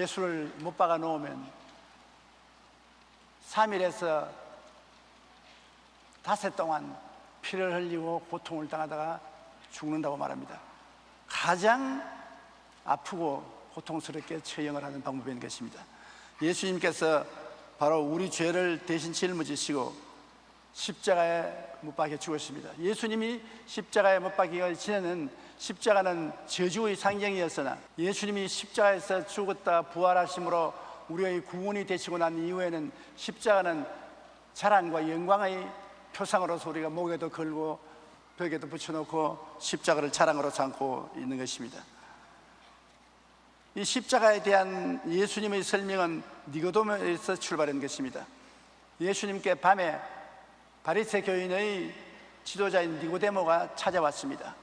예수를 못 박아 놓으면 3일에서 닷새 동안 피를 흘리고 고통을 당하다가 죽는다고 말합니다. 가장 아프고 고통스럽게 처형을 하는 방법인 것입니다. 예수님께서 바로 우리 죄를 대신 짊어지시고 십자가에 못 박혀 죽었습니다. 예수님이 십자가에 못 박히기 전에는 십자가는 저주의 상징이었으나 예수님이 십자가에서 죽었다 부활하심으로 우리의 구원이 되시고 난 이후에는 십자가는 자랑과 영광의 표상으로서 우리가 목에도 걸고 벽에도 붙여놓고 십자가를 자랑으로 삼고 있는 것입니다. 이 십자가에 대한 예수님의 설명은 니고데모에서 출발한 것입니다. 예수님께 밤에 바리새 교인의 지도자인 니고데모가 찾아왔습니다.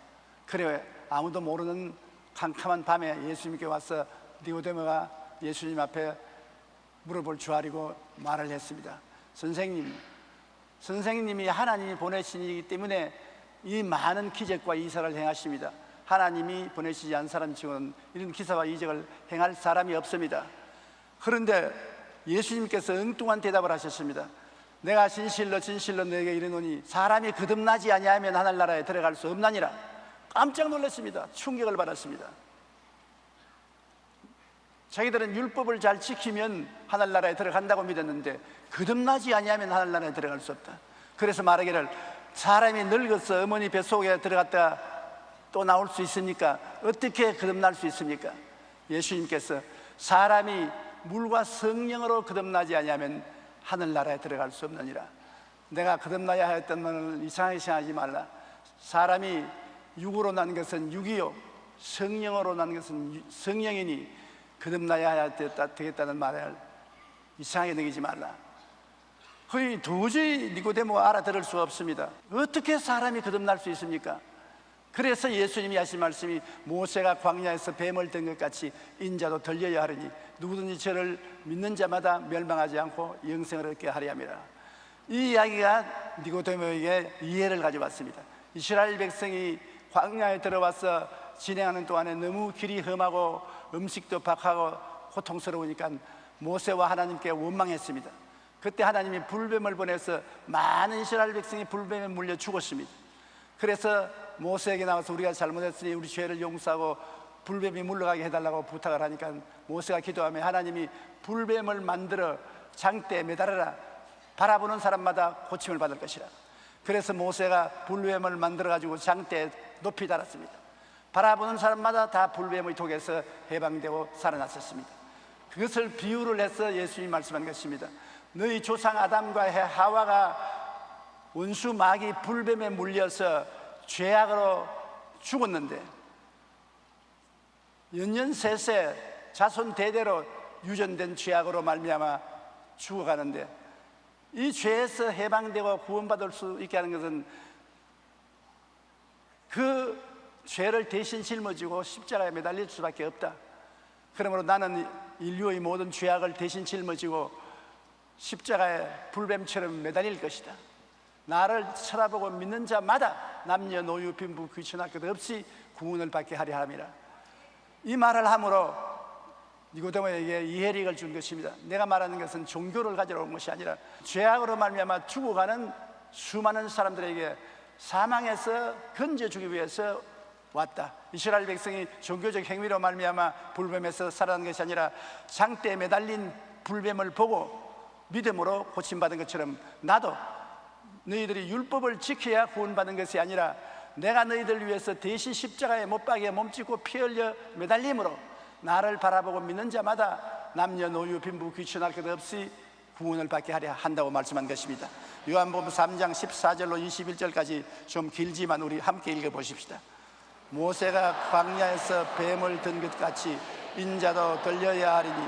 그래 아무도 모르는 캄캄한 밤에 예수님께 와서 니고데모가 예수님 앞에 무릎을 조아리고 말을 했습니다. 선생님이 하나님이 보내신 이기 때문에 이 많은 기적과 이사를 행하십니다. 하나님이 보내시지 않은 사람 치고는 이런 기사와 이적을 행할 사람이 없습니다. 그런데 예수님께서 엉뚱한 대답을 하셨습니다. 내가 진실로 너에게 이르노니 사람이 거듭나지 아니하면 하늘나라에 들어갈 수 없나니라. 깜짝 놀랐습니다. 충격을 받았습니다. 자기들은 율법을 잘 지키면 하늘나라에 들어간다고 믿었는데 거듭나지 아니하면 하늘나라에 들어갈 수 없다. 그래서 말하기를 사람이 늙어서 어머니 뱃속에 들어갔다 또 나올 수 있습니까? 어떻게 거듭날 수 있습니까? 예수님께서 사람이 물과 성령으로 거듭나지 아니하면 하늘나라에 들어갈 수 없느니라. 내가 거듭나야 하였던 것을 이상하게 생각하지 말라. 사람이 육으로 난 것은 육이요 성령으로 난 것은 성령이니 거듭나야 되겠다는 말을 이상하게 느끼지 말라. 거의 도저히 니고데모가 알아들을 수 없습니다. 어떻게 사람이 거듭날 수 있습니까? 그래서 예수님이 하신 말씀이 모세가 광야에서 뱀을 든 것 같이 인자도 들려야 하리니 누구든지 저를 믿는 자마다 멸망하지 않고 영생을 얻게 하리 함이라. 이 이야기가 니고데모에게 이해를 가져왔습니다. 이스라엘 백성이 광야에 들어와서 진행하는 동안에 너무 길이 험하고 음식도 박하고 고통스러우니까 모세와 하나님께 원망했습니다. 그때 하나님이 불뱀을 보내서 많은 이스라엘 백성이 불뱀에 물려 죽었습니다. 그래서 모세에게 나와서 우리가 잘못했으니 우리 죄를 용서하고 불뱀이 물러가게 해달라고 부탁을 하니까 모세가 기도하며 하나님이 불뱀을 만들어 장대에 매달아라. 바라보는 사람마다 고침을 받을 것이라. 그래서 모세가 불뱀을 만들어 가지고 장대에 높이 달았습니다. 바라보는 사람마다 다 불뱀의 독에서 해방되고 살아났었습니다. 그것을 비유를 해서 예수님이 말씀한 것입니다. 너희 조상 아담과 하와가 원수 마귀 불뱀에 물려서 죄악으로 죽었는데 연년세세 자손 대대로 유전된 죄악으로 말미암아 죽어가는데 이 죄에서 해방되고 구원받을 수 있게 하는 것은 그 죄를 대신 짊어지고 십자가에 매달릴 수밖에 없다. 그러므로 나는 인류의 모든 죄악을 대신 짊어지고 십자가에 불뱀처럼 매달릴 것이다. 나를 쳐다보고 믿는 자마다 남녀 노유 빈부 귀천할 것 없이 구원을 받게 하려 함이라. 이 말을 함으로 니고데모에게 이해력을 준 것입니다. 내가 말하는 것은 종교를 가지러 온 것이 아니라 죄악으로 말미암아 죽어가는 수많은 사람들에게 사망에서 건져주기 위해서 왔다. 이스라엘 백성이 종교적 행위로 말미암아 불뱀에서 살아난 것이 아니라 장대에 매달린 불뱀을 보고 믿음으로 고침받은 것처럼 나도 너희들이 율법을 지켜야 구원받는 것이 아니라 내가 너희들 위해서 대신 십자가에 못 박여 몸짓고 피 흘려 매달림으로 나를 바라보고 믿는 자마다 남녀 노유 빈부 귀천할 것 없이 구원을 받게 하려 한다고 말씀한 것입니다. 요한복음 3장 14절로 21절까지 좀 길지만 우리 함께 읽어보십시다. 모세가 광야에서 뱀을 든 것 같이 인자도 들려야 하리니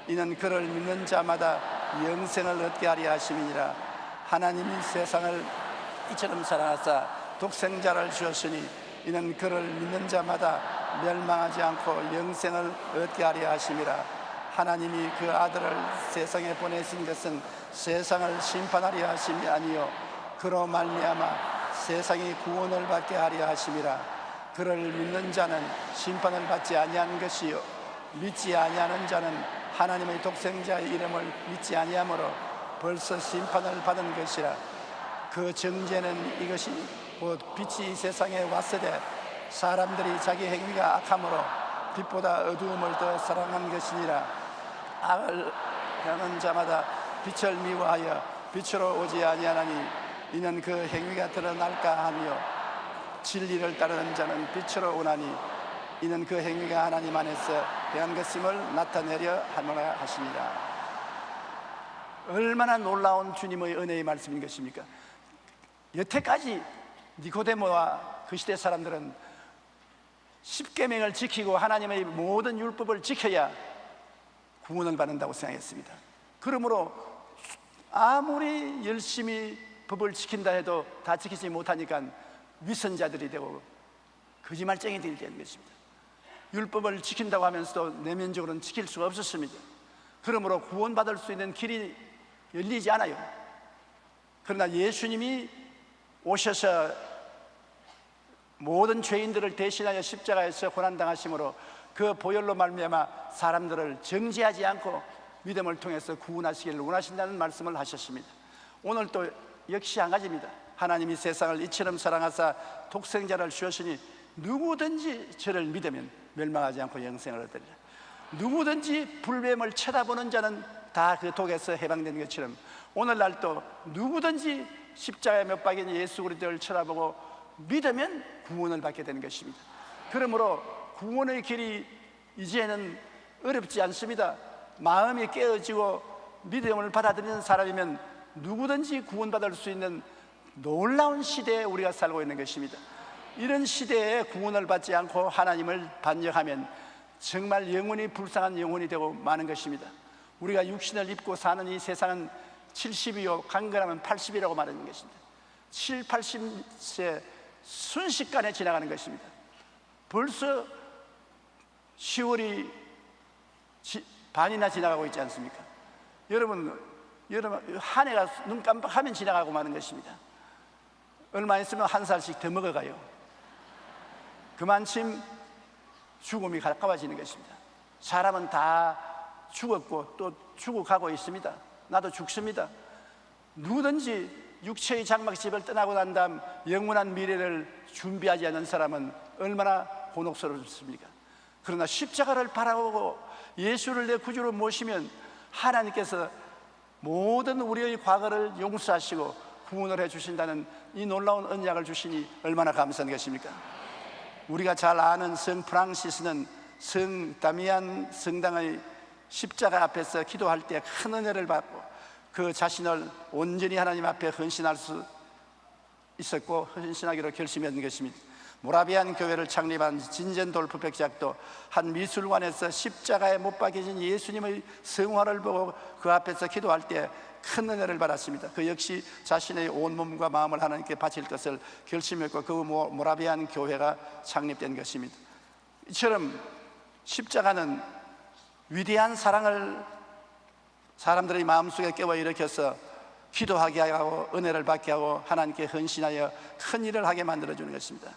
이는 그를 믿는 자마다 영생을 얻게 하려 하심이니라. 하나님이 세상을 이처럼 사랑하사 독생자를 주었으니 이는 그를 믿는 자마다 멸망하지 않고 영생을 얻게 하려 하심이라. 하나님이 그 아들을 세상에 보내신 것은 세상을 심판하려 하심이 아니요 그로 말미암아 세상이 구원을 받게 하려 하심이라. 그를 믿는 자는 심판을 받지 아니하는 것이요 믿지 아니하는 자는 하나님의 독생자의 이름을 믿지 아니하므로 벌써 심판을 받은 것이라. 그 정죄는 이것이 곧 빛이 이 세상에 왔으되 사람들이 자기 행위가 악함으로 빛보다 어두움을 더 사랑한 것이니라. 악을 행하는 자마다 빛을 미워하여 빛으로 오지 아니하나니 이는 그 행위가 드러날까 하며 진리를 따르는 자는 빛으로 오나니 이는 그 행위가 하나님 안에서 행한 것임을 나타내려 하노라 하시니라. 얼마나 놀라운 주님의 은혜의 말씀인 것입니까? 여태까지 니고데모와 그 시대 사람들은 십계명을 지키고 하나님의 모든 율법을 지켜야 구원을 받는다고 생각했습니다. 그러므로 아무리 열심히 법을 지킨다 해도 다 지키지 못하니까 위선자들이 되고 거짓말쟁이들이 되는 것입니다. 율법을 지킨다고 하면서도 내면적으로는 지킬 수가 없었습니다. 그러므로 구원받을 수 있는 길이 열리지 않아요. 그러나 예수님이 오셔서 모든 죄인들을 대신하여 십자가에서 고난당하심으로 그 보혈로 말미암아 사람들을 정죄하지 않고 믿음을 통해서 구원하시기를 원하신다는 말씀을 하셨습니다. 오늘 또 역시 한 가지입니다. 하나님이 세상을 이처럼 사랑하사 독생자를 주셨으니 누구든지 저를 믿으면 멸망하지 않고 영생을 얻으리라. 누구든지 불뱀을 쳐다보는 자는 다 그 독에서 해방되는 것처럼 오늘날 또 누구든지 십자가에 못 박인 예수 그리스도를 쳐다보고 믿으면 구원을 받게 되는 것입니다. 그러므로 구원의 길이 이제는 어렵지 않습니다. 마음이 깨어지고 믿음을 받아들이는 사람이면 누구든지 구원받을 수 있는 놀라운 시대에 우리가 살고 있는 것입니다. 이런 시대에 구원을 받지 않고 하나님을 반역하면 정말 영혼이 불쌍한 영혼이 되고 마는 것입니다. 우리가 육신을 입고 사는 이 세상은 70이요 강건하면 80이라고 말하는 것입니다. 7, 80세 순식간에 지나가는 것입니다. 벌써 10월이 반이나 지나가고 있지 않습니까? 여러분 한 해가 눈 깜빡하면 지나가고 마는 것입니다. 얼마 있으면 한 살씩 더 먹어가요. 그만큼 죽음이 가까워지는 것입니다. 사람은 다 죽었고 또 죽어가고 있습니다. 나도 죽습니다. 누구든지 육체의 장막집을 떠나고 난 다음 영원한 미래를 준비하지 않은 사람은 얼마나 곤혹스럽습니까? 그러나 십자가를 바라보고 예수를 내 구주로 모시면 하나님께서 모든 우리의 과거를 용서하시고 구원을 해주신다는 이 놀라운 언약을 주시니 얼마나 감사한 것입니까? 우리가 잘 아는 성 프랑시스는 성 다미안 성당의 십자가 앞에서 기도할 때 큰 은혜를 받고 그 자신을 온전히 하나님 앞에 헌신할 수 있었고 헌신하기로 결심했던 것입니다. 모라비안 교회를 창립한 진젠돌프 백작도 한 미술관에서 십자가에 못 박혀진 예수님의 성화를 보고 그 앞에서 기도할 때 큰 은혜를 받았습니다. 그 역시 자신의 온몸과 마음을 하나님께 바칠 것을 결심했고 그 모라비안 교회가 창립된 것입니다. 이처럼 십자가는 위대한 사랑을 사람들의 마음속에 깨워 일으켜서 기도하게 하고 은혜를 받게 하고 하나님께 헌신하여 큰 일을 하게 만들어주는 것입니다.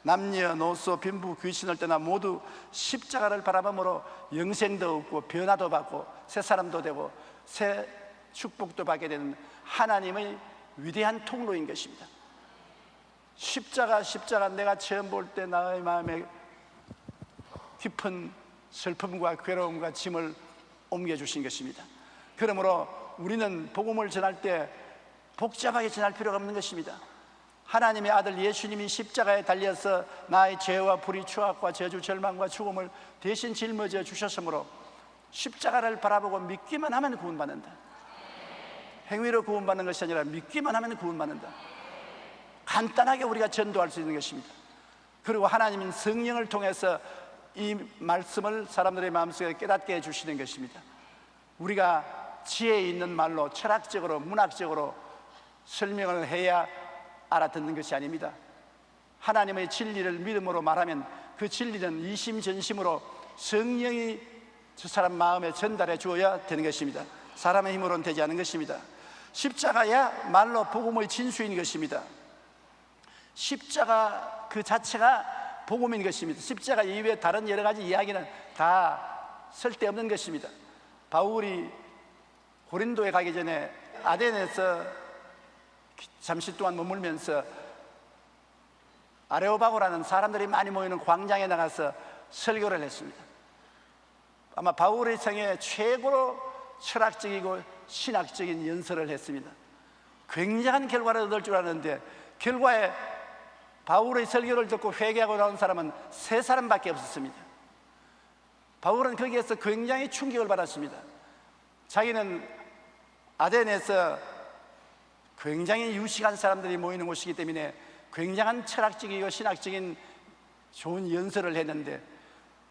남녀노소 빈부 귀신을 떠나 모두 십자가를 바라봄으로 영생도 얻고 변화도 받고 새 사람도 되고 새 축복도 받게 되는 하나님의 위대한 통로인 것입니다. 십자가 내가 처음 볼 때 나의 마음에 깊은 슬픔과 괴로움과 짐을 옮겨주신 것입니다. 그러므로 우리는 복음을 전할 때 복잡하게 전할 필요가 없는 것입니다. 하나님의 아들 예수님이 십자가에 달려서 나의 죄와 불의, 추악과 저주, 절망과 죽음을 대신 짊어져 주셨으므로 십자가를 바라보고 믿기만 하면 구원받는다. 행위로 구원받는 것이 아니라 믿기만 하면 구원받는다. 간단하게 우리가 전도할 수 있는 것입니다. 그리고 하나님은 성령을 통해서 이 말씀을 사람들의 마음속에 깨닫게 해주시는 것입니다. 우리가 지혜 있는 말로 철학적으로 문학적으로 설명을 해야 알아듣는 것이 아닙니다. 하나님의 진리를 믿음으로 말하면 그 진리는 이심전심으로 성령이 저 사람 마음에 전달해 주어야 되는 것입니다. 사람의 힘으로는 되지 않은 것입니다. 십자가야 말로 복음의 진수인 것입니다. 십자가 그 자체가 복음인 것입니다. 십자가 이외에 다른 여러 가지 이야기는 다 쓸데없는 것입니다. 바울이 고린도에 가기 전에 아덴에서 잠시 동안 머물면서 아레오바고라는 사람들이 많이 모이는 광장에 나가서 설교를 했습니다. 아마 바울의 생애 최고로 철학적이고 신학적인 연설을 했습니다. 굉장한 결과를 얻을 줄 알았는데 결과에 바울의 설교를 듣고 회개하고 나온 사람은 3사람밖에 없었습니다. 바울은 거기에서 굉장히 충격을 받았습니다. 자기는 아덴에서 굉장히 유식한 사람들이 모이는 곳이기 때문에 굉장한 철학적이고 신학적인 좋은 연설을 했는데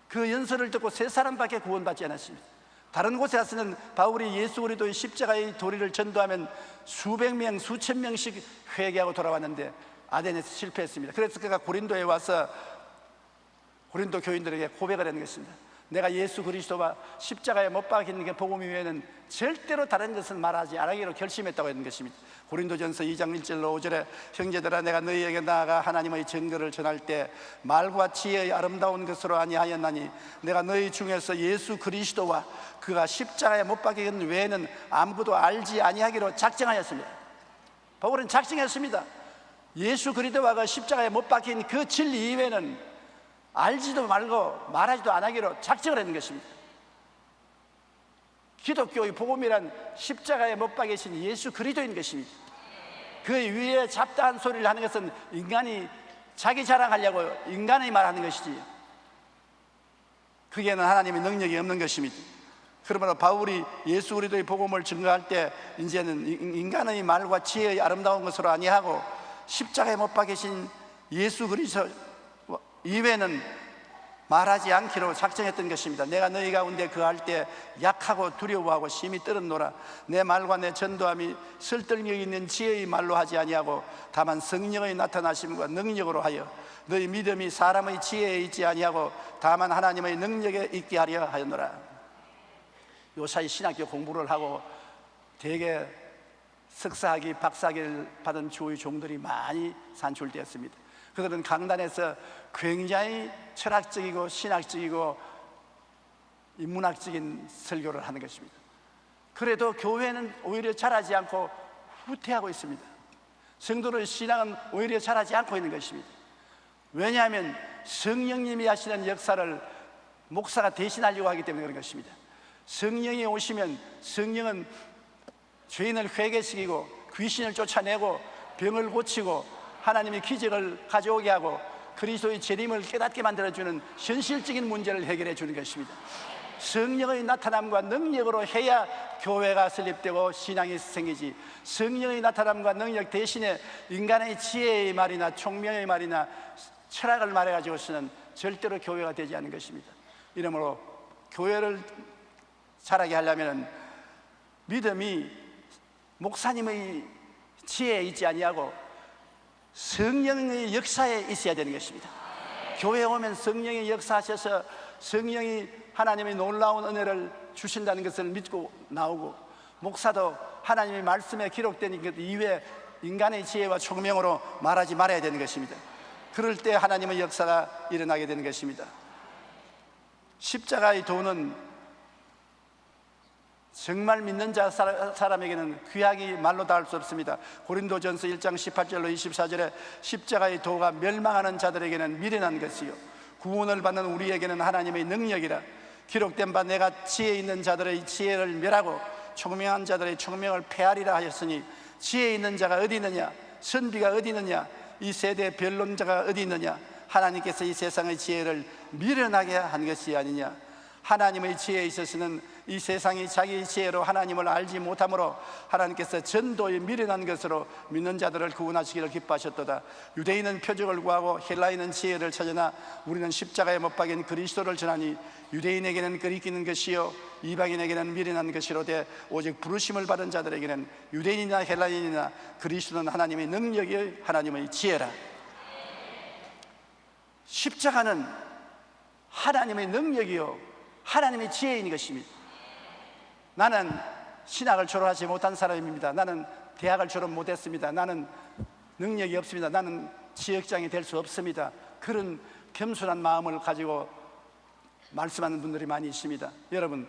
그 연설을 듣고 3사람밖에 구원받지 않았습니다. 다른 곳에 가서는 바울이 예수 그리스도의 십자가의 도리를 전도하면 수백 명, 수천 명씩 회개하고 돌아왔는데 아덴에서 실패했습니다. 그래서 그가 고린도에 와서 고린도 교인들에게 고백을 하는 것입니다. 내가 예수 그리스도와 십자가에 못 박히는 게 복음 이외에는 절대로 다른 것은 말하지 않기로 결심했다고 하는 것입니다. 고린도전서 2장 1절로 5절에 형제들아 내가 너희에게 나아가 하나님의 증거를 전할 때 말과 지혜의 아름다운 것으로 아니하였나니 내가 너희 중에서 예수 그리스도와 그가 십자가에 못 박히는 외에는 아무것도 알지 아니하기로 작정하였습니다. 바울은 작정했습니다. 예수 그리스도와 그 십자가에 못 박힌 그 진리 이외에는 알지도 말고 말하지도 안 하기로 작정을 했는 것입니다. 기독교의 복음이란 십자가에 못 박히신 예수 그리스도인 것입니다. 그 위에 잡다한 소리를 하는 것은 인간이 자기 자랑하려고 인간의 말하는 것이지 그게는 하나님의 능력이 없는 것입니다. 그러므로 바울이 예수 그리스도의 복음을 증거할 때 이제는 인간의 말과 지혜의 아름다운 것으로 아니하고 십자가에 못 박히신 예수 그리스도 이외에는 말하지 않기로 작정했던 것입니다. 내가 너희 가운데 거할 때 약하고 두려워하고 심히 떨었노라. 내 말과 내 전도함이 설득력 있는 지혜의 말로 하지 아니하고 다만 성령의 나타나심과 능력으로 하여 너희 믿음이 사람의 지혜에 있지 아니하고 다만 하나님의 능력에 있게 하려 하였노라. 요사이 신학교 공부를 하고 대개 석사학위, 박사학위를 받은 주의 종들이 많이 산출되었습니다. 그들은 강단에서 굉장히 철학적이고 신학적이고 인문학적인 설교를 하는 것입니다. 그래도 교회는 오히려 자라지 않고 후퇴하고 있습니다. 성도의 신앙은 오히려 자라지 않고 있는 것입니다. 왜냐하면 성령님이 하시는 역사를 목사가 대신하려고 하기 때문에 그런 것입니다. 성령이 오시면 성령은 죄인을 회개시키고 귀신을 쫓아내고 병을 고치고 하나님이 기적을 가져오게 하고 그리스도의 재림을 깨닫게 만들어주는 현실적인 문제를 해결해 주는 것입니다. 성령의 나타남과 능력으로 해야 교회가 설립되고 신앙이 생기지 성령의 나타남과 능력 대신에 인간의 지혜의 말이나 총명의 말이나 철학을 말해가지고서는 절대로 교회가 되지 않는 것입니다. 이러므로 교회를 자라게 하려면 믿음이 목사님의 지혜에 있지 아니하고 성령의 역사에 있어야 되는 것입니다. 교회에 오면 성령이 역사하셔서 성령이 하나님의 놀라운 은혜를 주신다는 것을 믿고 나오고 목사도 하나님의 말씀에 기록된 것 이외에 인간의 지혜와 총명으로 말하지 말아야 되는 것입니다. 그럴 때 하나님의 역사가 일어나게 되는 것입니다. 십자가의 도는 정말 믿는 사람에게는 귀하기 말로 닿을 수 없습니다. 고린도전서 1장 18절로 24절에 십자가의 도가 멸망하는 자들에게는 미련한 것이요 구원을 받는 우리에게는 하나님의 능력이라. 기록된 바 내가 지혜 있는 자들의 지혜를 멸하고 총명한 자들의 총명을 폐하리라 하였으니 지혜 있는 자가 어디 있느냐 선비가 어디 있느냐 이 세대 변론자가 어디 있느냐 하나님께서 이 세상의 지혜를 미련하게 한 것이 아니냐. 하나님의 지혜에 있어서는 이 세상이 자기 지혜로 하나님을 알지 못하므로 하나님께서 전도에 미련한 것으로 믿는 자들을 구원하시기를 기뻐하셨도다. 유대인은 표적을 구하고 헬라인은 지혜를 찾으나 우리는 십자가에 못 박인 그리스도를 전하니 유대인에게는 거리끼는 것이요 이방인에게는 미련한 것이로되 오직 부르심을 받은 자들에게는 유대인이나 헬라인이나 그리스도는 하나님의 능력이 하나님의 지혜라. 십자가는 하나님의 능력이요 하나님의 지혜인 것입니다. 나는 신학을 졸업하지 못한 사람입니다. 나는 대학을 졸업 못했습니다. 나는 능력이 없습니다. 나는 지역장이 될 수 없습니다. 그런 겸손한 마음을 가지고 말씀하는 분들이 많이 있습니다. 여러분,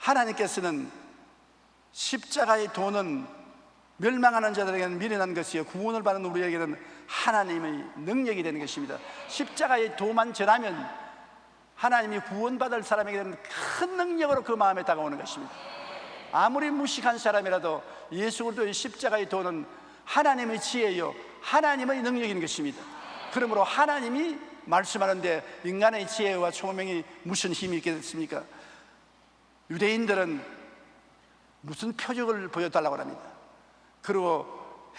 하나님께서는 십자가의 도는 멸망하는 자들에게는 미련한 것이요 구원을 받는 우리에게는 하나님의 능력이 되는 것입니다. 십자가의 도만 전하면 하나님이 구원받을 사람에게는 큰 능력으로 그 마음에 다가오는 것입니다. 아무리 무식한 사람이라도 예수 그리스도의 십자가의 도는 하나님의 지혜요 하나님의 능력인 것입니다. 그러므로 하나님이 말씀하는데 인간의 지혜와 총명이 무슨 힘이 있겠습니까? 유대인들은 무슨 표적을 보여달라고 합니다. 그리고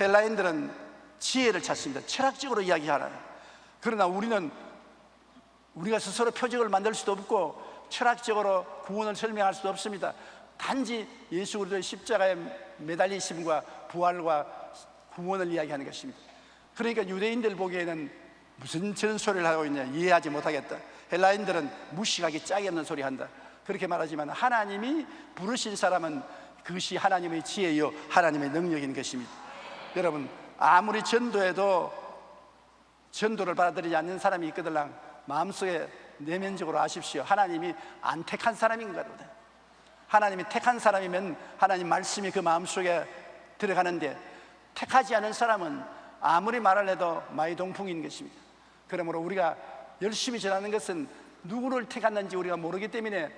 헬라인들은 지혜를 찾습니다. 철학적으로 이야기하라. 그러나 우리가 스스로 표적을 만들 수도 없고 철학적으로 구원을 설명할 수도 없습니다. 단지 예수 그리스도의 십자가에 매달리심과 부활과 구원을 이야기하는 것입니다. 그러니까 유대인들 보기에는 무슨 저런 소리를 하고 있냐, 이해하지 못하겠다. 헬라인들은 무식하기 짝이 없는 소리 한다. 그렇게 말하지만 하나님이 부르신 사람은 그것이 하나님의 지혜요 하나님의 능력인 것입니다. 여러분, 아무리 전도해도 전도를 받아들이지 않는 사람이 있거들랑 마음속에 내면적으로 아십시오. 하나님이 안 택한 사람인가 보다. 하나님이 택한 사람이면 하나님 말씀이 그 마음속에 들어가는데, 택하지 않은 사람은 아무리 말을 해도 마이동풍인 것입니다. 그러므로 우리가 열심히 전하는 것은 누구를 택했는지 우리가 모르기 때문에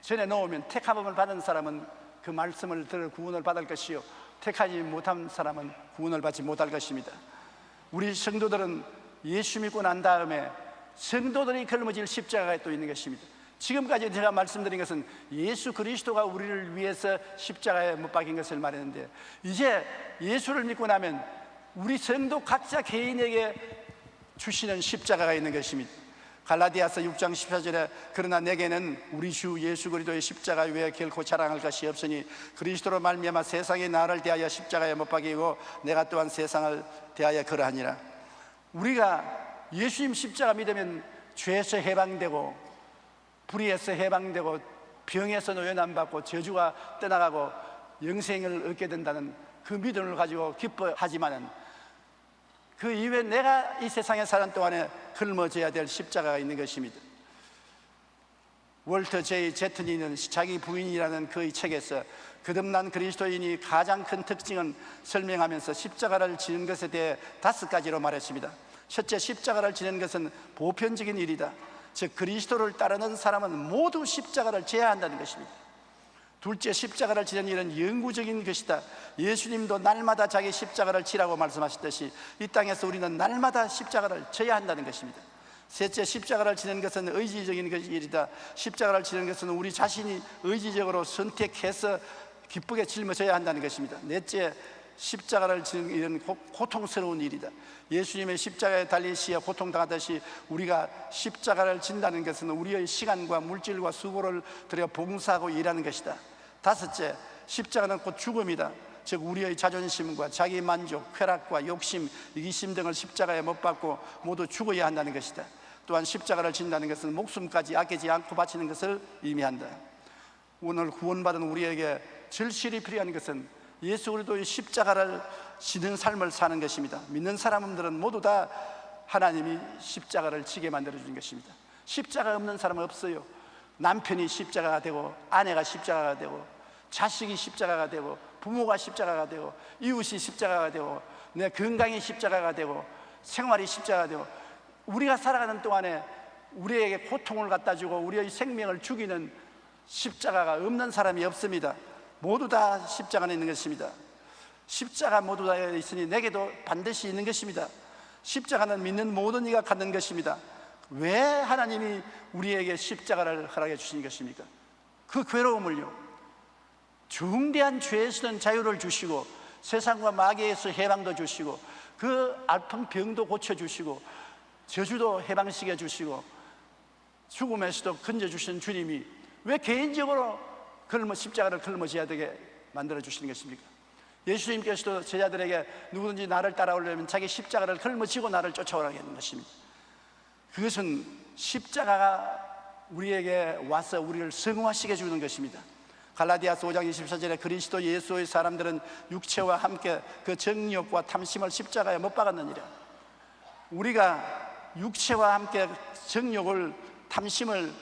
전해 놓으면 택함을 받은 사람은 그 말씀을 들어 구원을 받을 것이요 택하지 못한 사람은 구원을 받지 못할 것입니다. 우리 성도들은 예수 믿고 난 다음에 성도들이 걸머질 십자가가 또 있는 것입니다. 지금까지 제가 말씀드린 것은 예수 그리스도가 우리를 위해서 십자가에 못 박힌 것을 말했는데, 이제 예수를 믿고 나면 우리 성도 각자 개인에게 주시는 십자가가 있는 것입니다. 갈라디아서 6장 14절에 그러나 내게는 우리 주 예수 그리스도의 십자가 외에 결코 자랑할 것이 없으니 그리스도로 말미암아 세상이 나를 대하여 십자가에 못 박이고 내가 또한 세상을 대하여 그러하니라. 우리가 예수님 십자가 믿으면 죄에서 해방되고 불의에서 해방되고 병에서 노연함받고 저주가 떠나가고 영생을 얻게 된다는 그 믿음을 가지고 기뻐하지만은 그 이후에 내가 이 세상에 사는 동안에 걸머져야 될 십자가가 있는 것입니다. 월터 제이 제트니는 자기 부인이라는 그의 책에서 거듭난 그리스도인이 가장 큰 특징은 설명하면서 십자가를 지는 것에 대해 5가지로 말했습니다. 첫째, 십자가를 지는 것은 보편적인 일이다. 즉 그리스도를 따르는 사람은 모두 십자가를 져야 한다는 것입니다. 둘째, 십자가를 지는 일은 영구적인 것이다. 예수님도 날마다 자기 십자가를 지라고 말씀하셨듯이 이 땅에서 우리는 날마다 십자가를 져야 한다는 것입니다. 셋째, 십자가를 지는 것은 의지적인 일이다. 십자가를 지는 것은 우리 자신이 의지적으로 선택해서 기쁘게 짊어져야 한다는 것입니다. 넷째, 십자가를 지는 일은 고통스러운 일이다. 예수님의 십자가에 달리시어 고통당하듯이 우리가 십자가를 진다는 것은 우리의 시간과 물질과 수고를 들여 봉사하고 일하는 것이다. 다섯째, 십자가는 곧 죽음이다. 즉 우리의 자존심과 자기 만족, 쾌락과 욕심, 이기심 등을 십자가에 못 박고 모두 죽어야 한다는 것이다. 또한 십자가를 진다는 것은 목숨까지 아끼지 않고 바치는 것을 의미한다. 오늘 구원받은 우리에게 절실히 필요한 것은 예수 그리스도의 십자가를 지는 삶을 사는 것입니다. 믿는 사람들은 모두 다 하나님이 십자가를 지게 만들어 주신 것입니다. 십자가 없는 사람은 없어요. 남편이 십자가가 되고 아내가 십자가가 되고 자식이 십자가가 되고 부모가 십자가가 되고 이웃이 십자가가 되고 내 건강이 십자가가 되고 생활이 십자가가 되고, 우리가 살아가는 동안에 우리에게 고통을 갖다 주고 우리의 생명을 죽이는 십자가가 없는 사람이 없습니다. 모두 다 십자가는 있는 것입니다. 십자가 모두 다 있으니 내게도 반드시 있는 것입니다. 십자가는 믿는 모든 이가 갖는 것입니다. 왜 하나님이 우리에게 십자가를 허락해 주신 것입니까? 그 괴로움을요, 중대한 죄에서는 자유를 주시고 세상과 마귀에서 해방도 주시고 그 아픈 병도 고쳐주시고 저주도 해방시켜 주시고 죽음에서도 건져주신 주님이 왜 개인적으로 십자가를 걸머져야 되게 만들어 주시는 것입니까? 예수님께서도 제자들에게 누구든지 나를 따라오려면 자기 십자가를 걸머지고 나를 쫓아오라고 하는 것입니다. 그것은 십자가가 우리에게 와서 우리를 성화시켜 주는 것입니다. 갈라디아서 5장 24절에 그리스도 예수의 사람들은 육체와 함께 그 정욕과 탐심을 십자가에 못 박았느니라. 우리가 육체와 함께 정욕을 탐심을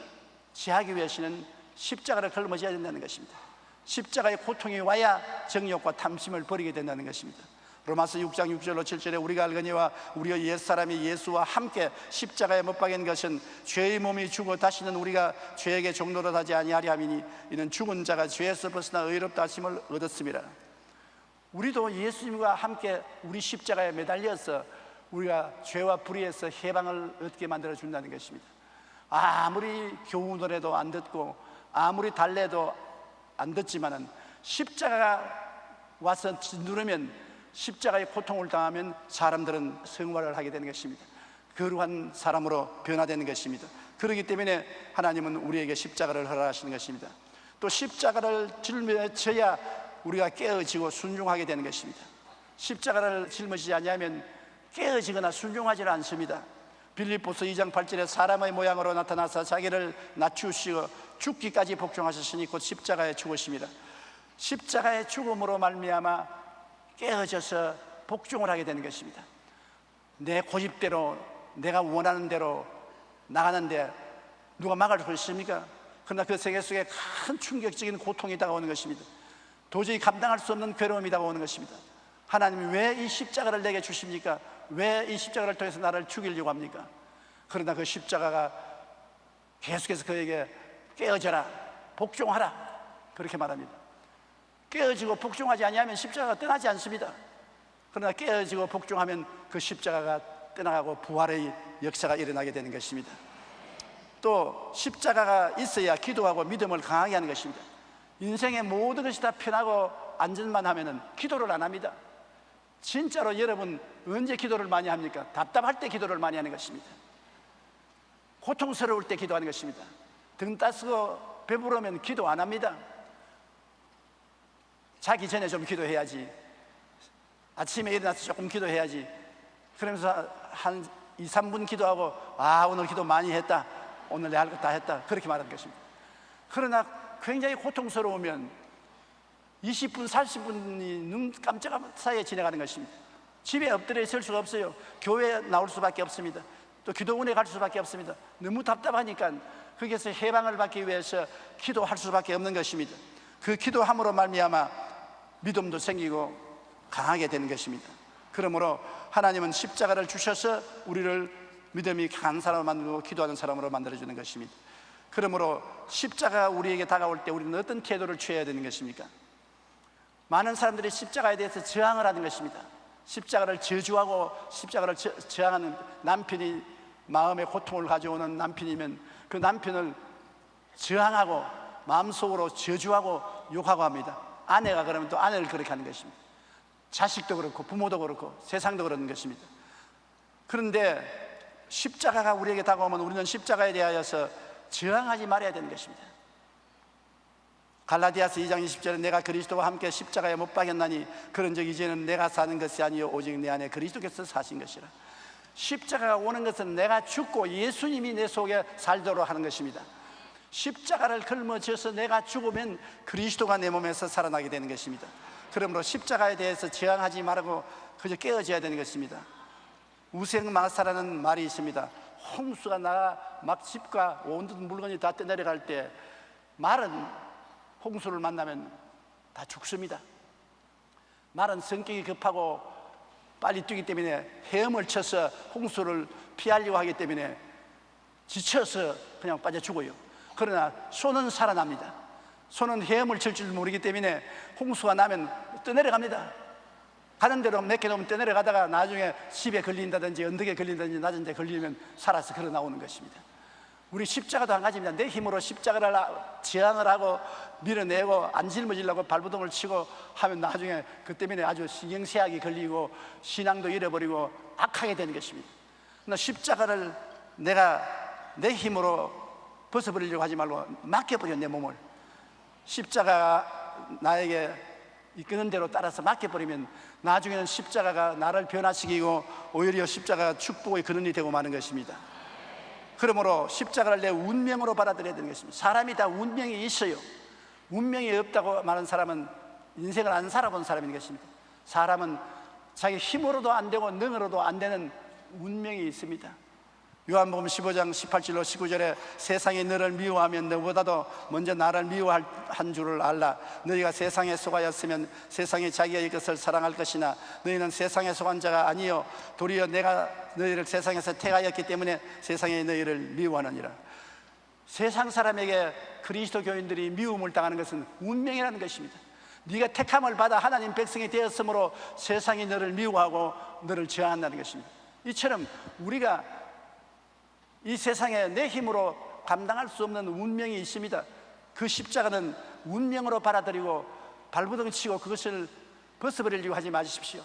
제하기 위해서는 십자가를 걸머져야 된다는 것입니다. 십자가의 고통이 와야 정욕과 탐심을 버리게 된다는 것입니다. 로마서 6장 6절로 7절에 우리가 알거니와 우리의 옛사람이 예수와 함께 십자가에 못 박인 것은 죄의 몸이 죽어 다시는 우리가 죄에게 종노릇 하지 아니하리 함이니 이는 죽은 자가 죄에서 벗어나 의롭다 하심을 얻었습니다. 우리도 예수님과 함께 우리 십자가에 매달려서 우리가 죄와 불의에서 해방을 얻게 만들어 준다는 것입니다. 아무리 교훈을 해도 안 듣고 아무리 달래도 안 듣지만은 십자가가 와서 누르면 십자가의 고통을 당하면 사람들은 성화를 하게 되는 것입니다. 거룩한 사람으로 변화되는 것입니다. 그렇기 때문에 하나님은 우리에게 십자가를 허락하시는 것입니다. 또 십자가를 짊어져야 우리가 깨어지고 순종하게 되는 것입니다. 십자가를 짊어지지 않으면 깨어지거나 순종하지는 않습니다. 빌립보서 2장 8절에 사람의 모양으로 나타나서 자기를 낮추시고 죽기까지 복종하셨으니 곧 십자가에 죽으십니다. 십자가의 죽음으로 말미암아 깨어져서 복종을 하게 되는 것입니다. 내 고집대로 내가 원하는 대로 나가는데 누가 막을 수 있습니까? 그러나 그 세계 속에 큰 충격적인 고통이 다가오는 것입니다. 도저히 감당할 수 없는 괴로움이 다가오는 것입니다. 하나님이 왜 이 십자가를 내게 주십니까? 왜 이 십자가를 통해서 나를 죽이려고 합니까? 그러나 그 십자가가 계속해서 그에게 깨어져라, 복종하라 그렇게 말합니다. 깨어지고 복종하지 아니하면 십자가가 떠나지 않습니다. 그러나 깨어지고 복종하면 그 십자가가 떠나가고 부활의 역사가 일어나게 되는 것입니다. 또 십자가가 있어야 기도하고 믿음을 강하게 하는 것입니다. 인생의 모든 것이 다 편하고 안전만 하면은 기도를 안 합니다. 진짜로 여러분 언제 기도를 많이 합니까? 답답할 때 기도를 많이 하는 것입니다. 고통스러울 때 기도하는 것입니다. 등 따스고 배부르면 기도 안 합니다. 자기 전에 좀 기도해야지, 아침에 일어나서 조금 기도해야지, 그러면서 한 2, 3분 기도하고 오늘 기도 많이 했다, 오늘 내 할 것 다 했다 그렇게 말하는 것입니다. 그러나 굉장히 고통스러우면 20분, 40분이 눈 깜짝한 사이에 지나가는 것입니다. 집에 엎드려 있을 수가 없어요. 교회에 나올 수밖에 없습니다. 또 기도원에 갈 수밖에 없습니다. 너무 답답하니까 거기에서 해방을 받기 위해서 기도할 수밖에 없는 것입니다. 그 기도함으로 말미암아 믿음도 생기고 강하게 되는 것입니다. 그러므로 하나님은 십자가를 주셔서 우리를 믿음이 강한 사람으로 만들고 기도하는 사람으로 만들어주는 것입니다. 그러므로 십자가가 우리에게 다가올 때 우리는 어떤 태도를 취해야 되는 것입니까? 많은 사람들이 십자가에 대해서 저항을 하는 것입니다. 십자가를 저주하고 십자가를 저항하는 남편이 마음에 고통을 가져오는 남편이면 그 남편을 저항하고 마음속으로 저주하고 욕하고 합니다. 아내가 그러면 또 아내를 그렇게 하는 것입니다. 자식도 그렇고 부모도 그렇고 세상도 그런 것입니다. 그런데 십자가가 우리에게 다가오면 우리는 십자가에 대하여서 저항하지 말아야 되는 것입니다. 갈라디아서 2장 20절에 내가 그리스도와 함께 십자가에 못 박였나니 그런즉 이제는 내가 사는 것이 아니요 오직 내 안에 그리스도께서 사신 것이라. 십자가가 오는 것은 내가 죽고 예수님이 내 속에 살도록 하는 것입니다. 십자가를 걸머져서 내가 죽으면 그리스도가 내 몸에서 살아나게 되는 것입니다. 그러므로 십자가에 대해서 저항하지 말고 그저 깨어져야 되는 것입니다. 우생마사라는 말이 있습니다. 홍수가 나가 막 집과 온 물건이 다 떠내려갈 때 말은 홍수를 만나면 다 죽습니다. 말은 성격이 급하고 빨리 뛰기 때문에 헤엄을 쳐서 홍수를 피하려고 하기 때문에 지쳐서 그냥 빠져 죽어요. 그러나 소는 살아납니다. 소는 헤엄을 칠 줄 모르기 때문에 홍수가 나면 떠내려갑니다. 가는 대로 몇 개 넘으면 떠내려가다가 나중에 집에 걸린다든지 언덕에 걸린다든지 낮은 데 걸리면 살아서 걸어 나오는 것입니다. 우리 십자가도 한 가지입니다. 내 힘으로 십자가를 저항을 하고 밀어내고 안 짊어지려고 발부동을 치고 하면 나중에 그 때문에 아주 신경쇠약이 걸리고 신앙도 잃어버리고 악하게 되는 것입니다. 그러나 십자가를 내가 내 힘으로 벗어버리려고 하지 말고 맡겨버려. 내 몸을 십자가가 나에게 이끄는 대로 따라서 맡겨버리면 나중에는 십자가가 나를 변화시키고 오히려 십자가가 축복의 근원이 되고 마는 것입니다. 그러므로 십자가를 내 운명으로 받아들여야 되는 것입니다. 사람이 다 운명이 있어요. 운명이 없다고 말하는 사람은 인생을 안 살아본 사람인 것입니다. 사람은 자기 힘으로도 안 되고 능으로도 안 되는 운명이 있습니다. 요한복음 15장 18절로 19절에 세상이 너를 미워하면 너보다도 먼저 나를 미워한 줄을 알라. 너희가 세상에 속하였으면 세상이 자기의 것을 사랑할 것이나 너희는 세상에 속한 자가 아니요 도리어 내가 너희를 세상에서 택하였기 때문에 세상이 너희를 미워하느니라. 세상 사람에게 그리스도 교인들이 미움을 당하는 것은 운명이라는 것입니다. 네가 택함을 받아 하나님 백성이 되었으므로 세상이 너를 미워하고 너를 저항한다는 것입니다. 이처럼 우리가 이 세상에 내 힘으로 감당할 수 없는 운명이 있습니다. 그 십자가는 운명으로 받아들이고 발버둥 치고 그것을 벗어버리려고 하지 마십시오.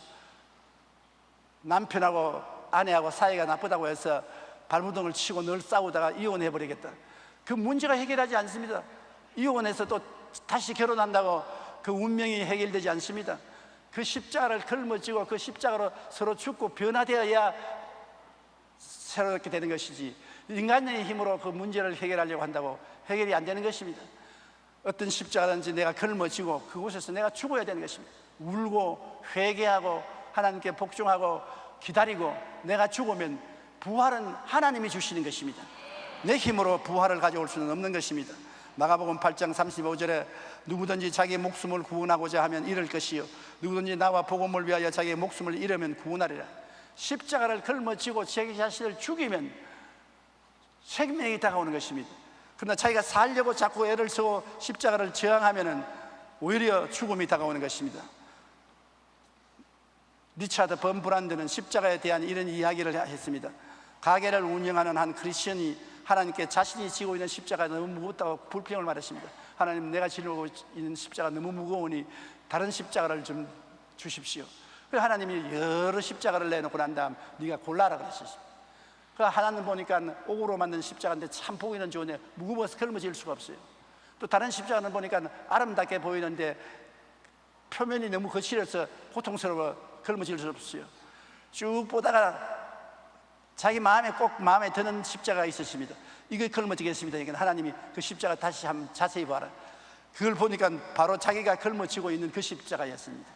남편하고 아내하고 사이가 나쁘다고 해서 발버둥을 치고 늘 싸우다가 이혼해버리겠다, 그 문제가 해결하지 않습니다. 이혼해서 또 다시 결혼한다고 그 운명이 해결되지 않습니다. 그 십자가를 걸머쥐고 그 십자가로 서로 죽고 변화되어야 새롭게 되는 것이지, 인간의 힘으로 그 문제를 해결하려고 한다고 해결이 안 되는 것입니다. 어떤 십자가든지 내가 걸머쥐고 그곳에서 내가 죽어야 되는 것입니다. 울고 회개하고 하나님께 복종하고 기다리고 내가 죽으면 부활은 하나님이 주시는 것입니다. 내 힘으로 부활을 가져올 수는 없는 것입니다. 마가복음 8장 35절에 누구든지 자기 목숨을 구원하고자 하면 잃을 것이요 누구든지 나와 복음을 위하여 자기 목숨을 잃으면 구원하리라. 십자가를 걸머쥐고 자기 자신을 죽이면 생명이 다가오는 것입니다. 그러나 자기가 살려고 자꾸 애를 쓰고 십자가를 저항하면 오히려 죽음이 다가오는 것입니다. 리차드 범브란드는 십자가에 대한 이런 이야기를 했습니다. 가게를 운영하는 한 크리스천이 하나님께 자신이 지고 있는 십자가가 너무 무겁다고 불평을 말했습니다. 하나님, 내가 지고 있는 십자가 너무 무거우니 다른 십자가를 좀 주십시오. 그래서 하나님이 여러 십자가를 내놓고 난 다음 네가 골라라 그러셨습니다. 하나는 보니까 옥으로 만든 십자가인데 참 보기는 좋은데 무거워서 걸머질 수가 없어요. 또 다른 십자가는 보니까 아름답게 보이는데 표면이 너무 거칠어서 고통스러워 걸머질 수 없어요. 쭉 보다가 자기 마음에 드는 십자가가 있으십니다. 이거 걸머지겠습니다. 이건 하나님이 그 십자가 다시 한번 자세히 봐라. 그걸 보니까 바로 자기가 걸머지고 있는 그 십자가였습니다.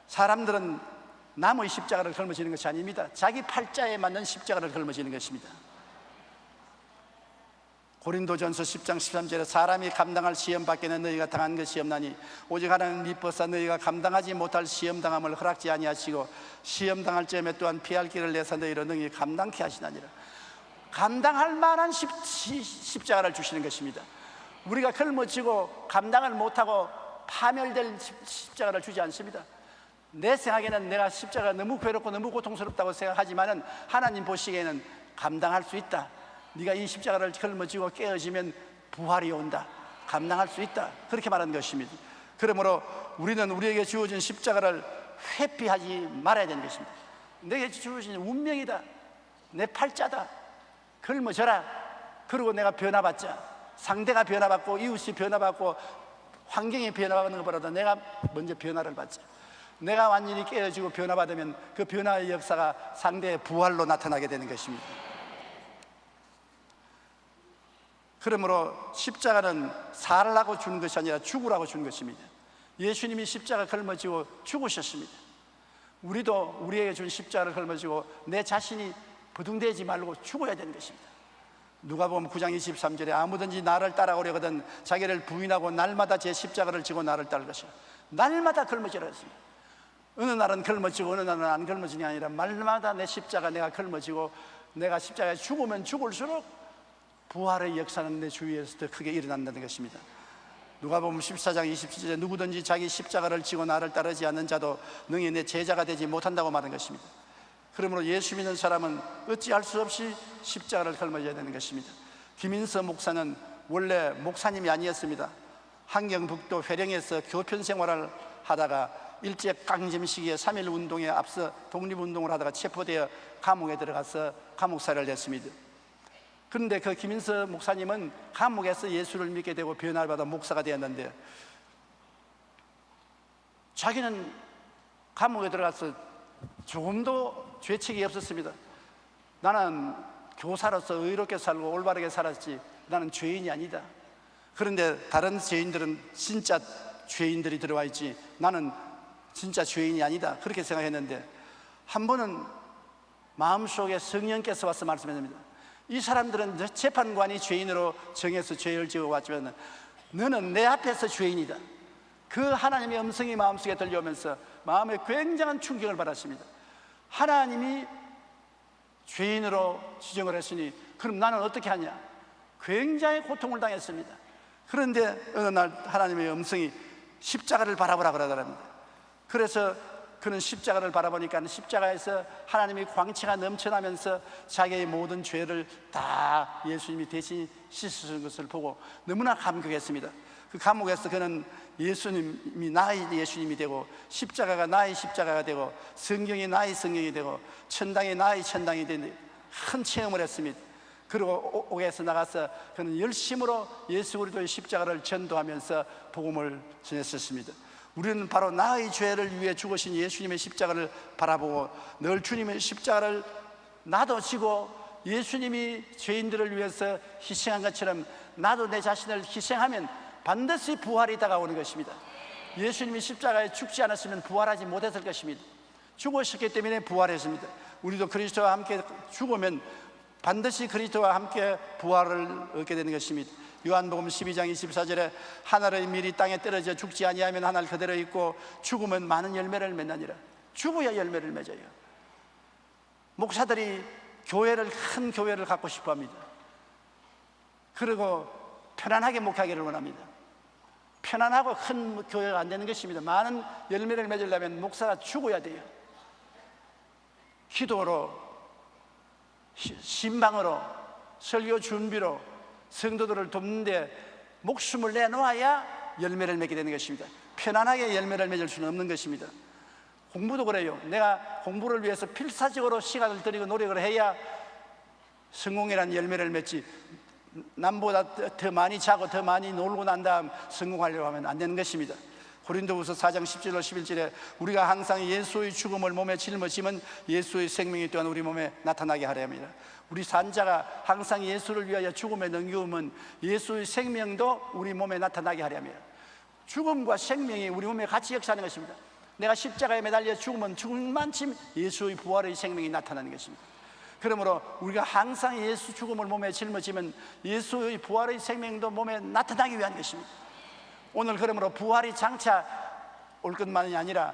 사람들은 나무의 십자가를 걸머지는 것이 아닙니다. 자기 팔자에 맞는 십자가를 걸머지는 것입니다. 고린도전서 10장 13절에 사람이 감당할 시험 밖에는 너희가 당한 것이 없나니 오직 하나님 미뻐서 너희가 감당하지 못할 시험 당함을 허락지 아니하시고 시험 당할 점에 또한 피할 길을 내서 너희로 능히 감당케 하시나니라. 감당할 만한 십자가를 주시는 것입니다. 우리가 걸머지고 감당을 못하고 파멸될 십자가를 주지 않습니다. 내 생각에는 내가 십자가가 너무 괴롭고 너무 고통스럽다고 생각하지만은 하나님 보시기에는 감당할 수 있다. 네가 이 십자가를 걸머쥐고 깨어지면 부활이 온다. 감당할 수 있다. 그렇게 말하는 것입니다. 그러므로 우리는 우리에게 주어진 십자가를 회피하지 말아야 되는 것입니다. 내게 주어진 운명이다. 내 팔자다. 걸머져라. 그리고 내가 변화받자. 상대가 변화받고 이웃이 변화받고 환경이 변화받는 것보다 내가 먼저 변화를 받자. 내가 완전히 깨어지고 변화받으면 그 변화의 역사가 상대의 부활로 나타나게 되는 것입니다. 그러므로 십자가는 살라고 주는 것이 아니라 죽으라고 주는 것입니다. 예수님이 십자가 걸머지고 죽으셨습니다. 우리도 우리에게 준 십자가를 걸머지고 내 자신이 부둥대지 말고 죽어야 되는 것입니다. 누가복음 9장 23절에 아무든지 나를 따라오려거든 자기를 부인하고 날마다 제 십자가를 지고 나를 따를 것이라. 날마다 걸머지라 했습니다. 어느 날은 걸머지고 어느 날은 안 걸머지는 게 아니라 날마다 내 십자가 내가 걸머지고 내가 십자가에 죽으면 죽을수록 부활의 역사는 내 주위에서 더 크게 일어난다는 것입니다. 누가복음 14장 27절에 누구든지 자기 십자가를 지고 나를 따르지 않는 자도 능히 내 제자가 되지 못한다고 말한 것입니다. 그러므로 예수 믿는 사람은 어찌할 수 없이 십자가를 걸머져야 되는 것입니다. 김인서 목사는 원래 목사님이 아니었습니다. 함경북도 회령에서 교편 생활을 하다가 일제강점 시기에 3.1 운동에 앞서 독립운동을 하다가 체포되어 감옥에 들어가서 감옥살이를 했습니다. 그런데 그 김인서 목사님은 감옥에서 예수를 믿게 되고 변화를 받아 목사가 되었는데 자기는 감옥에 들어가서 조금도 죄책이 없었습니다. 나는 교사로서 의롭게 살고 올바르게 살았지 나는 죄인이 아니다. 그런데 다른 죄인들은 진짜 죄인들이 들어와 있지 나는 진짜 죄인이 아니다. 그렇게 생각했는데 한 번은 마음속에 성령께서 와서 말씀합니다. 이 사람들은 재판관이 죄인으로 정해서 죄를 지어왔지만 너는 내 앞에서 죄인이다. 그 하나님의 음성이 마음속에 들려오면서 마음에 굉장한 충격을 받았습니다. 하나님이 죄인으로 지정을 했으니 그럼 나는 어떻게 하냐? 굉장히 고통을 당했습니다. 그런데 어느 날 하나님의 음성이 십자가를 바라보라 그러더랍니다. 그래서 그는 십자가를 바라보니까 십자가에서 하나님의 광채가 넘쳐나면서 자기의 모든 죄를 다 예수님이 대신 씻으신 것을 보고 너무나 감격했습니다. 그 감옥에서 그는 예수님이 나의 예수님이 되고 십자가가 나의 십자가가 되고 성경이 나의 성경이 되고 천당이 나의 천당이 되는 큰 체험을 했습니다. 그리고 옥에서 나가서 그는 열심으로 예수 그리스도의 십자가를 전도하면서 복음을 전했었습니다. 우리는 바로 나의 죄를 위해 죽으신 예수님의 십자가를 바라보고 늘 주님의 십자가를 나도 지고 예수님이 죄인들을 위해서 희생한 것처럼 나도 내 자신을 희생하면 반드시 부활이 다가오는 것입니다. 예수님이 십자가에 죽지 않았으면 부활하지 못했을 것입니다. 죽으셨기 때문에 부활했습니다. 우리도 그리스도와 함께 죽으면 반드시 그리스도와 함께 부활을 얻게 되는 것입니다. 요한복음 12장 24절에 하늘의 밀이 땅에 떨어져 죽지 아니하면 하늘 그대로 있고 죽으면 많은 열매를 맺느니라. 죽어야 열매를 맺어요. 목사들이 큰 교회를 갖고 싶어 합니다. 그리고 편안하게 목회하기를 원합니다. 편안하고 큰 교회가 안 되는 것입니다. 많은 열매를 맺으려면 목사가 죽어야 돼요. 기도로, 신방으로, 설교 준비로 성도들을 돕는데 목숨을 내놓아야 열매를 맺게 되는 것입니다. 편안하게 열매를 맺을 수는 없는 것입니다. 공부도 그래요. 내가 공부를 위해서 필사적으로 시간을 들이고 노력을 해야 성공이라는 열매를 맺지, 남보다 더 많이 자고 더 많이 놀고 난 다음 성공하려고 하면 안 되는 것입니다. 고린도후서 4장 10절 11절에 우리가 항상 예수의 죽음을 몸에 짊어지면 예수의 생명이 또한 우리 몸에 나타나게 하려 합니다. 우리 산자가 항상 예수를 위하여 죽음에 넘겨오면 예수의 생명도 우리 몸에 나타나게 하려 합니다. 죽음과 생명이 우리 몸에 같이 역사하는 것입니다. 내가 십자가에 매달려 죽으면 죽음만큼 예수의 부활의 생명이 나타나는 것입니다. 그러므로 우리가 항상 예수 죽음을 몸에 짊어지면 예수의 부활의 생명도 몸에 나타나기 위한 것입니다. 오늘 그러므로 부활이 장차 올 것만이 아니라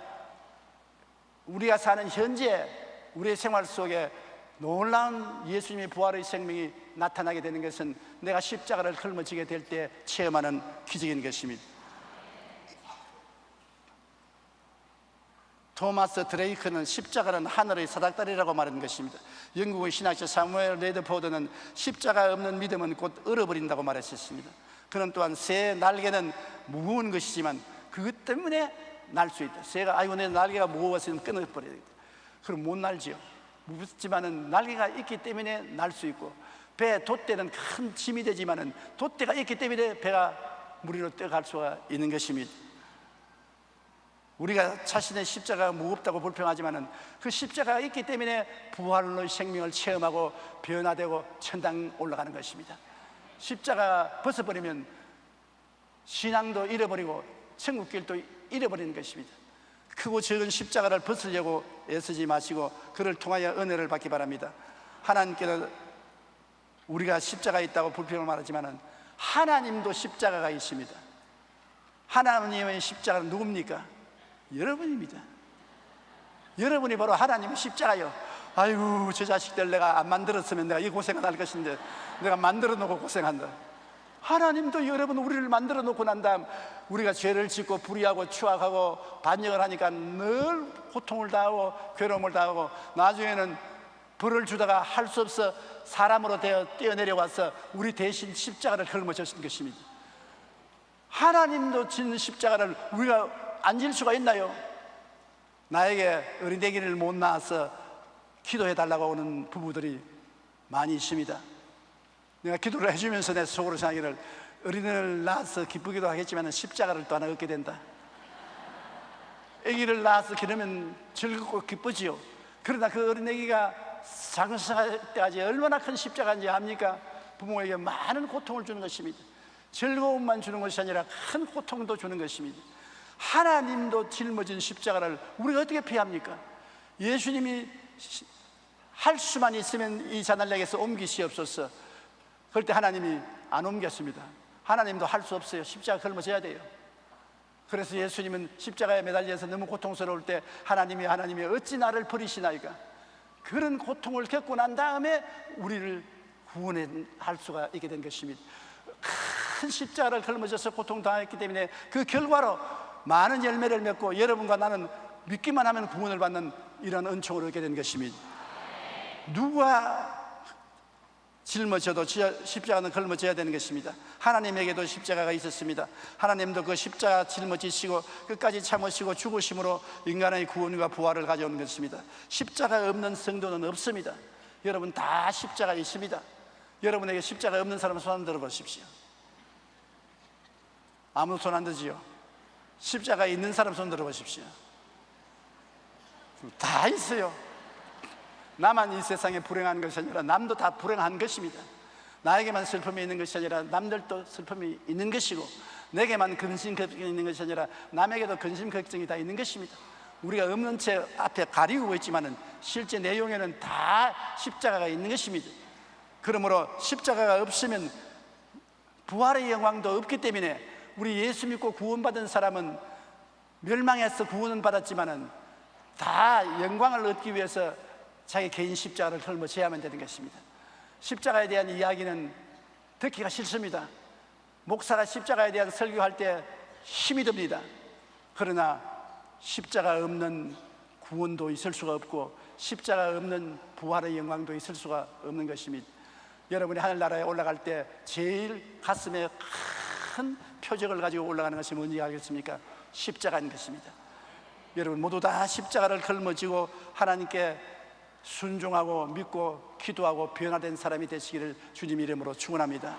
우리가 사는 현재 우리의 생활 속에 놀라운 예수님의 부활의 생명이 나타나게 되는 것은 내가 십자가를 짊어지게 될 때 체험하는 기적인 것입니다. 토마스 드레이크는 십자가는 하늘의 사닥다리라고 말한 것입니다. 영국의 신학자 사무엘 레드포드는 십자가 없는 믿음은 곧 얼어버린다고 말했었습니다. 그는 또한 새의 날개는 무거운 것이지만 그것 때문에 날 수 있다. 새가 아이고 내 날개가 무거워서 끊어버려야 겠다. 그럼 못 날지요. 무겁지만은 날개가 있기 때문에 날 수 있고, 배 돛대는 큰 짐이 되지만은 돛대가 있기 때문에 배가 물 위로 떠갈 수가 있는 것입니다. 우리가 자신의 십자가가 무겁다고 불평하지만은 그 십자가가 있기 때문에 부활로의 생명을 체험하고 변화되고 천당 올라가는 것입니다. 십자가 벗어버리면 신앙도 잃어버리고 천국길도 잃어버리는 것입니다. 크고 적은 십자가를 벗으려고 애쓰지 마시고 그를 통하여 은혜를 받기 바랍니다. 하나님께는 우리가 십자가 있다고 불평을 말하지만은 하나님도 십자가가 있습니다. 하나님의 십자가는 누굽니까? 여러분입니다. 여러분이 바로 하나님의 십자가요. 아이고 저 자식들 내가 안 만들었으면 내가 이 고생을 할 것인데 내가 만들어 놓고 고생한다. 하나님도 여러분 우리를 만들어 놓고 난 다음 우리가 죄를 짓고 불의하고 추악하고 반역을 하니까 늘 고통을 당하고 괴로움을 당하고 나중에는 벌을 주다가 할 수 없어 사람으로 되어 뛰어내려와서 우리 대신 십자가를 짊어졌던 것입니다. 하나님도 짓는 십자가를 우리가 안 질 수가 있나요? 나에게 어린애기를 못 낳아서 기도해 달라고 오는 부부들이 많이 있습니다. 내가 기도를 해주면서 내 속으로 생각하기를 어린애를 낳아서 기쁘기도 하겠지만 십자가를 또 하나 얻게 된다. 아기를 낳아서 기르면 즐겁고 기쁘지요. 그러나 그 어린애기가 장성할 때까지 얼마나 큰 십자가인지 압니까? 부모에게 많은 고통을 주는 것입니다. 즐거움만 주는 것이 아니라 큰 고통도 주는 것입니다. 하나님도 짊어진 십자가를 우리가 어떻게 피합니까? 예수님이 할 수만 있으면 이 자날락에서 옮기시옵소서. 그럴 때 하나님이 안 옮겼습니다. 하나님도 할 수 없어요. 십자가 걸머져야 돼요. 그래서 예수님은 십자가에 매달려서 너무 고통스러울 때 하나님이 어찌 나를 버리시나이까, 그런 고통을 겪고 난 다음에 우리를 구원할 수가 있게 된 것입니다. 큰 십자가를 걸머져서 고통당했기 때문에 그 결과로 많은 열매를 맺고 여러분과 나는 믿기만 하면 구원을 받는 이런 은총을 얻게 된 것입니다. 누가 짊어져도 십자가는 걸머져야 되는 것입니다. 하나님에게도 십자가가 있었습니다. 하나님도 그 십자가 짊어지시고 끝까지 참으시고 죽으심으로 인간의 구원과 부활을 가져오는 것입니다. 십자가 없는 성도는 없습니다. 여러분 다 십자가 있습니다. 여러분에게 십자가 없는 사람은 손 안 들어보십시오. 아무 손 안 들지요. 십자가 있는 사람 손 들어보십시오. 다 있어요. 나만 이 세상에 불행한 것이 아니라 남도 다 불행한 것입니다. 나에게만 슬픔이 있는 것이 아니라 남들도 슬픔이 있는 것이고, 내게만 근심 걱정이 있는 것이 아니라 남에게도 근심 걱정이 다 있는 것입니다. 우리가 없는 채 앞에 가리우고 있지만은 실제 내용에는 다 십자가가 있는 것입니다. 그러므로 십자가가 없으면 부활의 영광도 없기 때문에 우리 예수 믿고 구원받은 사람은 멸망해서 구원은 받았지만은 다 영광을 얻기 위해서 자기 개인 십자가를 짊어져야만 되는 것입니다. 십자가에 대한 이야기는 듣기가 싫습니다. 목사가 십자가에 대한 설교할 때 힘이 듭니다. 그러나 십자가 없는 구원도 있을 수가 없고 십자가 없는 부활의 영광도 있을 수가 없는 것입니다. 여러분이 하늘나라에 올라갈 때 제일 가슴에 큰 표적을 가지고 올라가는 것이 뭔지 알겠습니까? 십자가인 것입니다. 여러분 모두 다 십자가를 걸머지고 하나님께 순종하고 믿고 기도하고 변화된 사람이 되시기를 주님 이름으로 축원합니다.